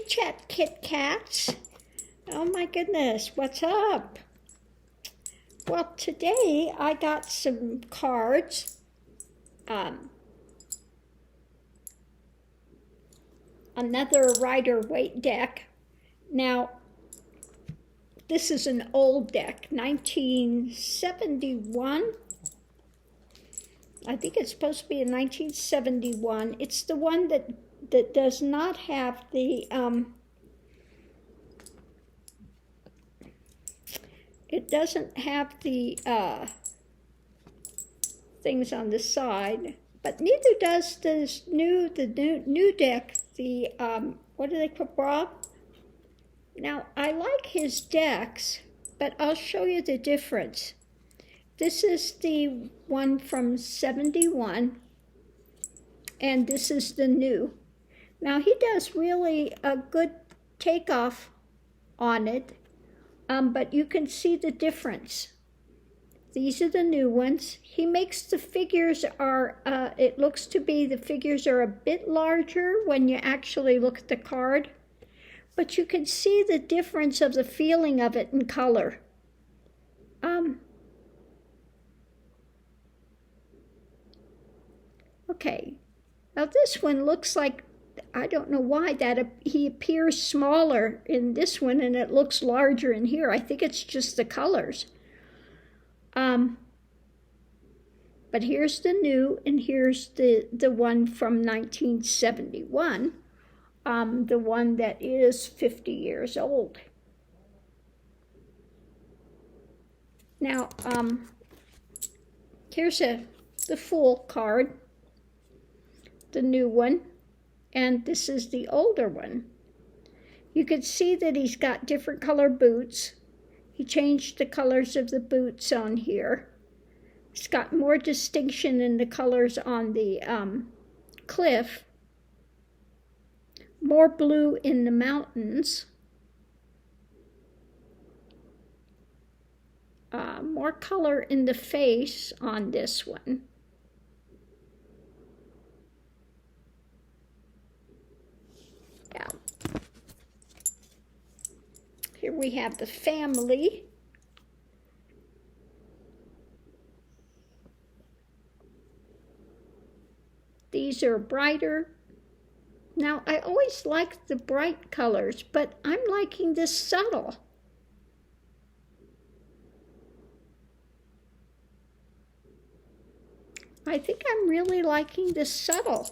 Chat Kit Kats. Oh my goodness, what's up? Well, today I got some cards. Another Rider-Waite deck. Now, this is an old deck, 1971. I think it's supposed to be a 1971. It's the one that does not have the, it doesn't have the things on the side, but neither does this new deck, the, what do they call, Bob? Now, I like his decks, but I'll show you the difference. This is the one from 71, and this is the new. Now, he does really a good takeoff on it, but you can see the difference. These are the new ones. He makes the figures are, it looks to be the figures are a bit larger when you actually look at the card, but you can see the difference of the feeling of it in color. Okay, now this one looks like, I don't know why that he appears smaller in this one and it looks larger in here. I think it's just the colors. But here's the new, and here's the one from 1971, the one that is 50 years old. Now, here's the Fool card, the new one. And this is the older one. You can see that he's got different color boots. He changed the colors of the boots on here. It's got more distinction in the colors on the cliff. More blue in the mountains. More color in the face on this one. Here we have the family. These are brighter. Now, I always like the bright colors, but I'm liking this subtle. I think I'm really liking this subtle.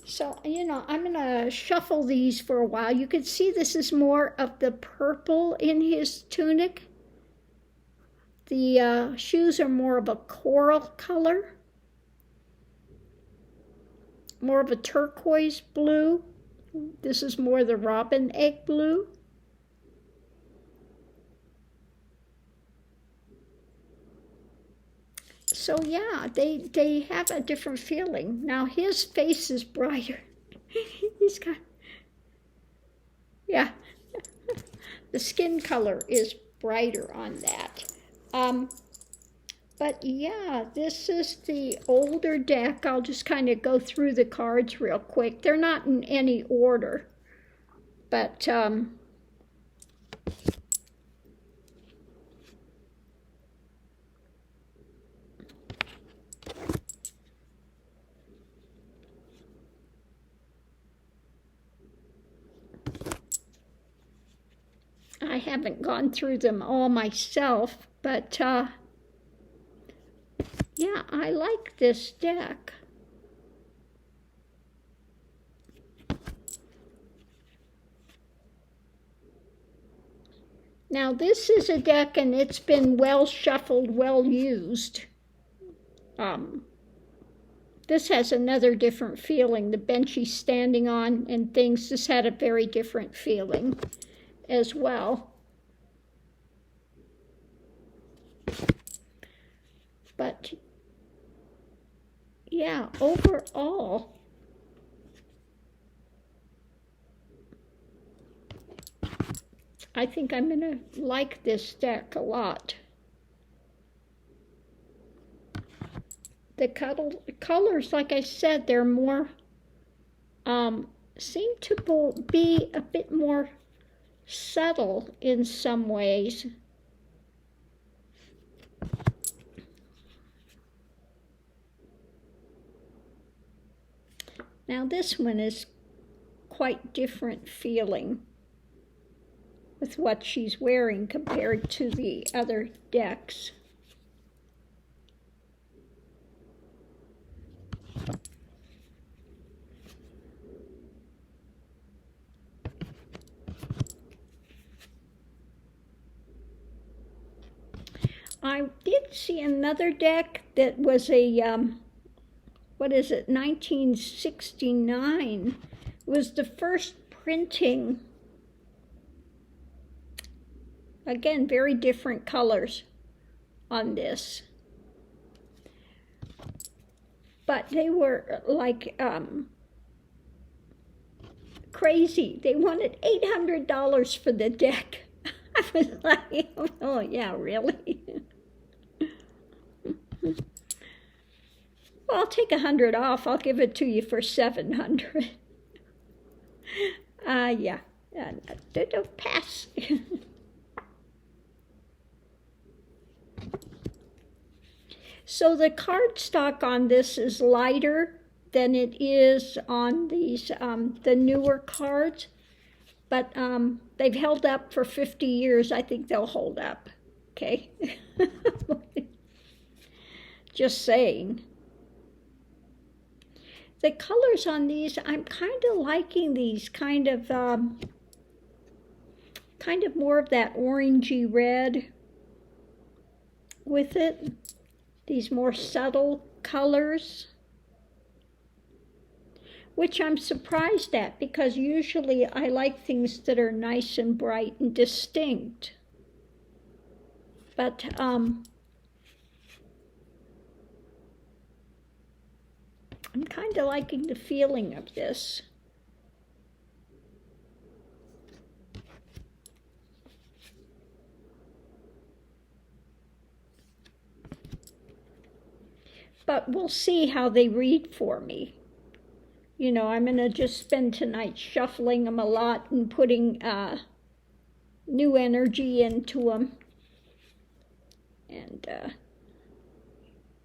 So, you know, I'm going to shuffle these for a while. You can see this is more of the purple in his tunic. The shoes are more of a coral color. More of a turquoise blue. This is more the robin egg blue. So yeah, they have a different feeling. Now his face is brighter. He's got, yeah, the skin color is brighter on that. But yeah, this is the older deck. I'll just kind of go through the cards real quick. They're not in any order, but I haven't gone through them all myself, but yeah, I like this deck. Now this is a deck and it's been well shuffled, well used. This has another different feeling. The bench he's standing on and things, this had a very different feeling as well. But yeah, overall, I think I'm gonna like this deck a lot. The colors, like I said, they're more, seem to be a bit more subtle in some ways. Now this one is quite different feeling with what she's wearing compared to the other decks. I did see another deck that was a, 1969. It was the first printing. Again, very different colors on this. But they were like crazy. They wanted $800 for the deck. I was like, oh yeah, really? Well, I'll take 100 off. I'll give it to you for 700. Yeah, don't pass. So the cardstock on this is lighter than it is on these the newer cards, but they've held up for 50 years. I think they'll hold up. Okay. Just saying. The colors on these, I'm kind of liking these kind of more of that orangey red with it. These more subtle colors, which I'm surprised at because usually I like things that are nice and bright and distinct. But I'm kind of liking the feeling of this. But we'll see how they read for me. You know, I'm going to just spend tonight shuffling them a lot and putting new energy into them. And,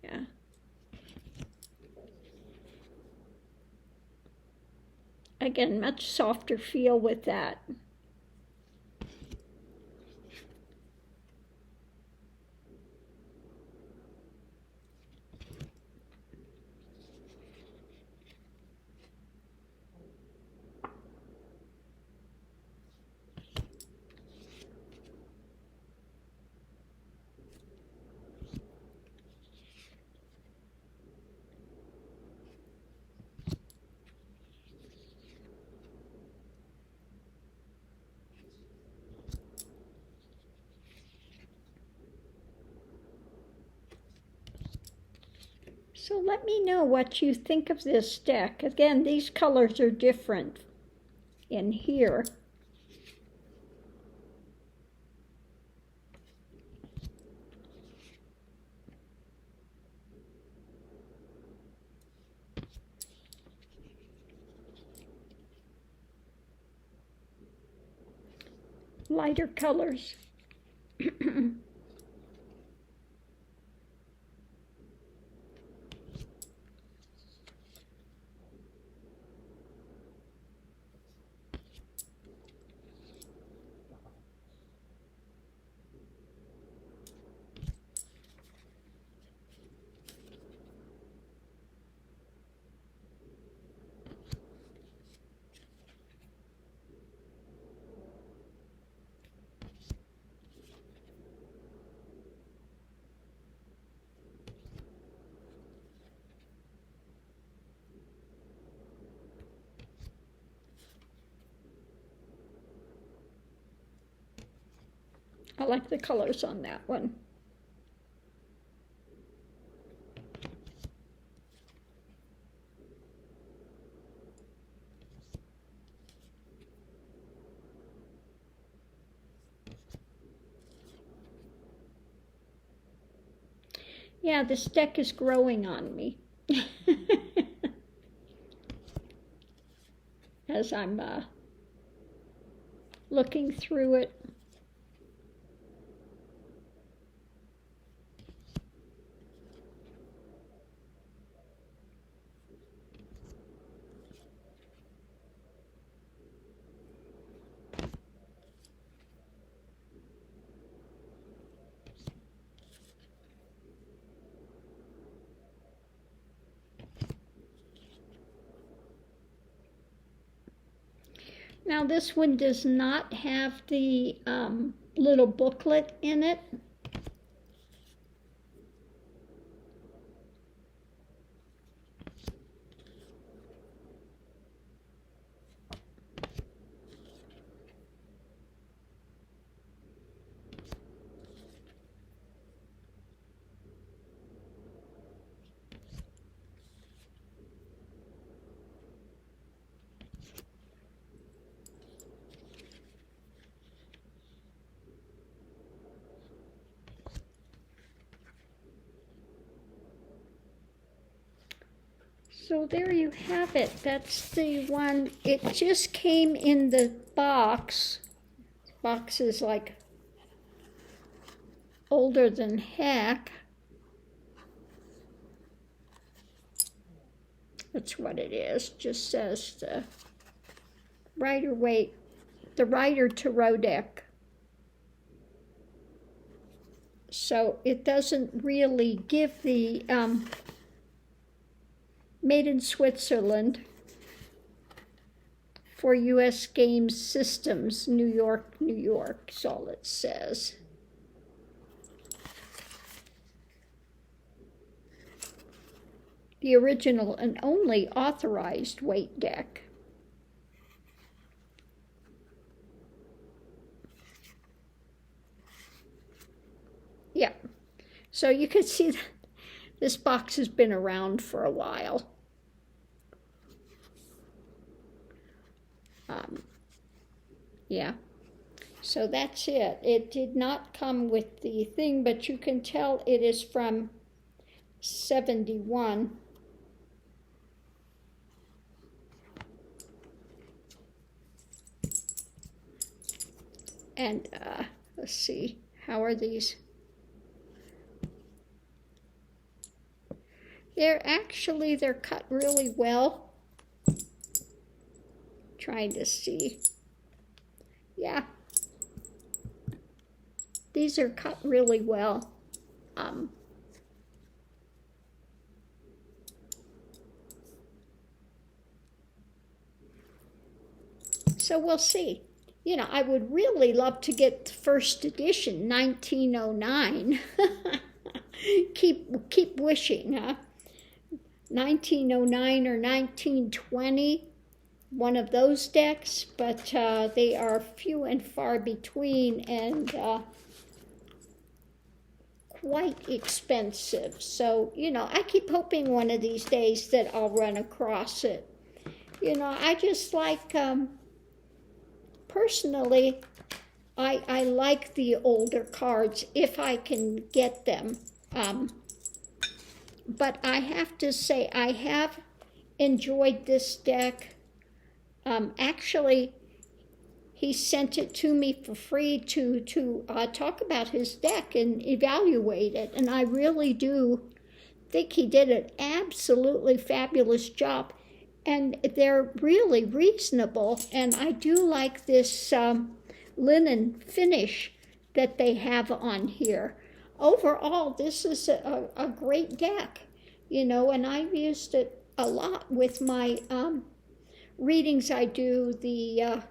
yeah. Again, much softer feel with that. So let me know what you think of this deck. Again, these colors are different in here. Lighter colors. I like the colors on that one. Yeah, this deck is growing on me. As I'm looking through it. Now this one does not have the little booklet in it. So there you have it. That's the one. It just came in the box. The box is like older than heck. That's what it is. Just says the Rider-Waite, the Rider Tarot deck. So it doesn't really give the made in Switzerland for U.S. Games Systems, New York, New York, is all it says. The original and only authorized Waite deck. Yeah, so you can see that this box has been around for a while. Yeah, so that's it. It did not come with the thing, but you can tell it is from 71. And let's see, how are these? They're cut really well. Trying to see. Yeah. These are cut really well. So we'll see. You know, I would really love to get the first edition, 1909. Keep wishing, huh? 1909 or 1920, one of those decks, but they are few and far between and quite expensive. So, you know, I keep hoping one of these days that I'll run across it. You know, I just like, personally, I like the older cards if I can get them. But I have to say, I have enjoyed this deck. Actually, he sent it to me for free to talk about his deck and evaluate it. And I really do think he did an absolutely fabulous job. And they're really reasonable. And I do like this linen finish that they have on here. Overall, this is a great deck, you know, and I've used it a lot with my readings. I do the,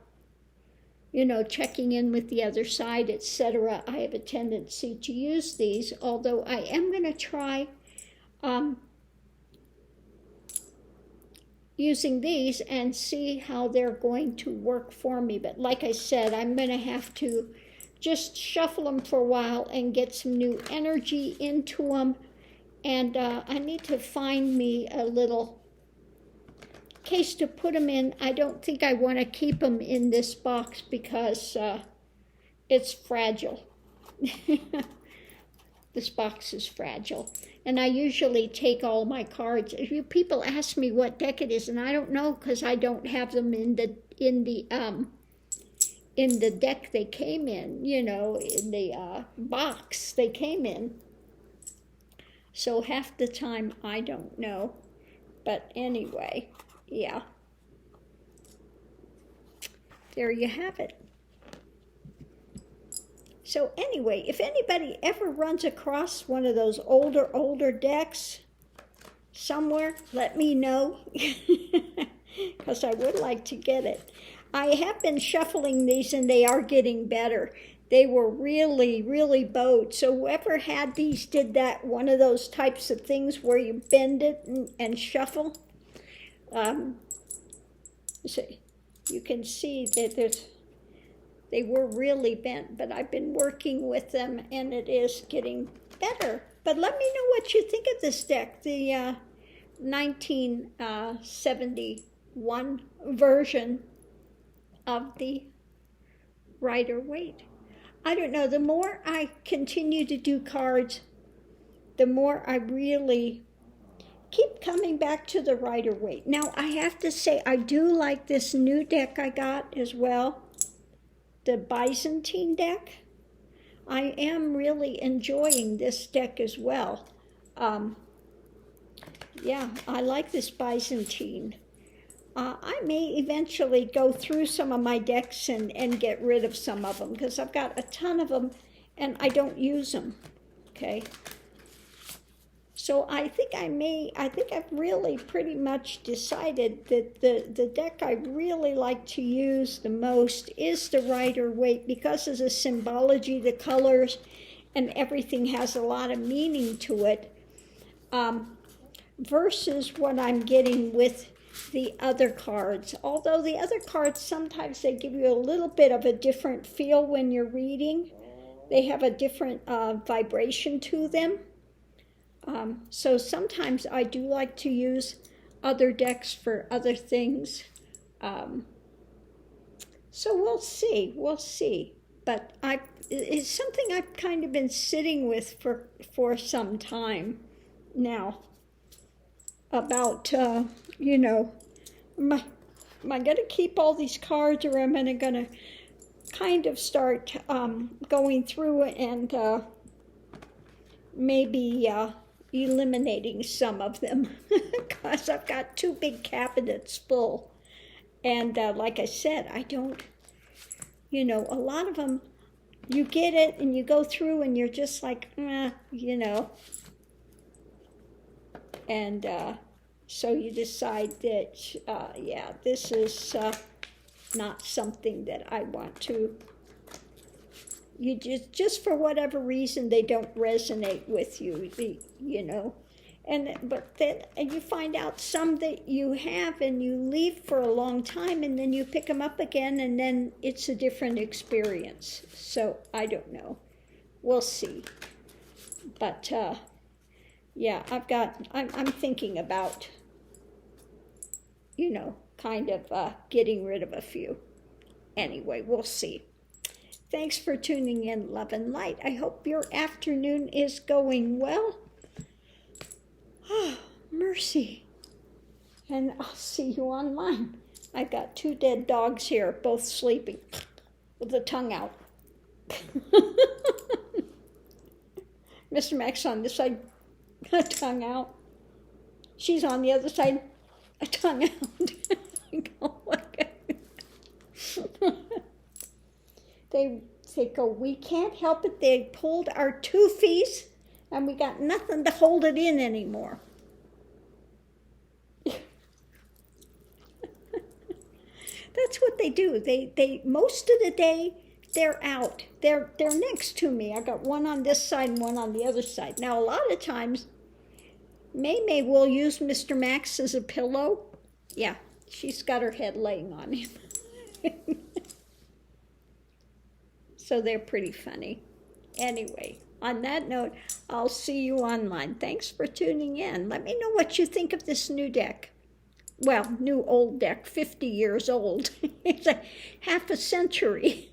you know, checking in with the other side, etc. I have a tendency to use these, although I am going to try using these and see how they're going to work for me. But like I said, I'm going to have to just shuffle them for a while and get some new energy into them. And I need to find me a little case to put them in. I don't think I want to keep them in this box because it's fragile. This box is fragile. And I usually take all my cards. People ask me what deck it is, and I don't know because I don't have them in the in the deck they came in, you know, in the box they came in. So half the time I don't know. But anyway, yeah. There you have it. So anyway, if anybody ever runs across one of those older decks somewhere, let me know, because I would like to get it. I have been shuffling these and they are getting better. They were really, really bowed. So whoever had these did that, one of those types of things where you bend it and shuffle. So you can see that they were really bent, but I've been working with them and it is getting better. But let me know what you think of this deck, the 1971 version of the Rider-Waite. I don't know, the more I continue to do cards, the more I really keep coming back to the Rider-Waite. Now, I have to say, I do like this new deck I got as well, the Byzantine deck. I am really enjoying this deck as well. Yeah, I like this Byzantine. I may eventually go through some of my decks and get rid of some of them, because I've got a ton of them and I don't use them, okay? So I think I've really pretty much decided that the deck I really like to use the most is the Rider-Waite, because of the symbology, the colors, and everything has a lot of meaning to it, versus what I'm getting with the other cards. Although the other cards, sometimes they give you a little bit of a different feel when you're reading. They have a different vibration to them. So sometimes I do like to use other decks for other things. So we'll see. But it's something I've kind of been sitting with for some time now. About, you know, am I going to keep all these cards, or am I going to kind of start going through and maybe eliminating some of them, because I've got 2 big cabinets full. And like I said, I don't, you know, a lot of them, you get it and you go through and you're just like, you know. And so you decide that, yeah, this is not something that I want to. You just for whatever reason, they don't resonate with you, you know. But then you find out some that you have and you leave for a long time, and then you pick them up again, and then it's a different experience. So I don't know. We'll see. But yeah, I'm thinking about, you know, kind of getting rid of a few. Anyway, we'll see. Thanks for tuning in, love and light. I hope your afternoon is going well. Oh, mercy. And I'll see you online. I've got 2 dead dogs here, both sleeping with the tongue out. Mr. Max on this side, a tongue out. She's on the other side, a tongue out. They go, we can't help it. They pulled our toofies and we got nothing to hold it in anymore. That's what they do. They most of the day they're out. They're next to me. I got one on this side and one on the other side. Now a lot of times May will use Mr. Max as a pillow. Yeah, she's got her head laying on him. So they're pretty funny. Anyway, on that note, I'll see you online. Thanks for tuning in. Let me know what you think of this new deck. Well, new old deck, 50 years old. It's a half a century.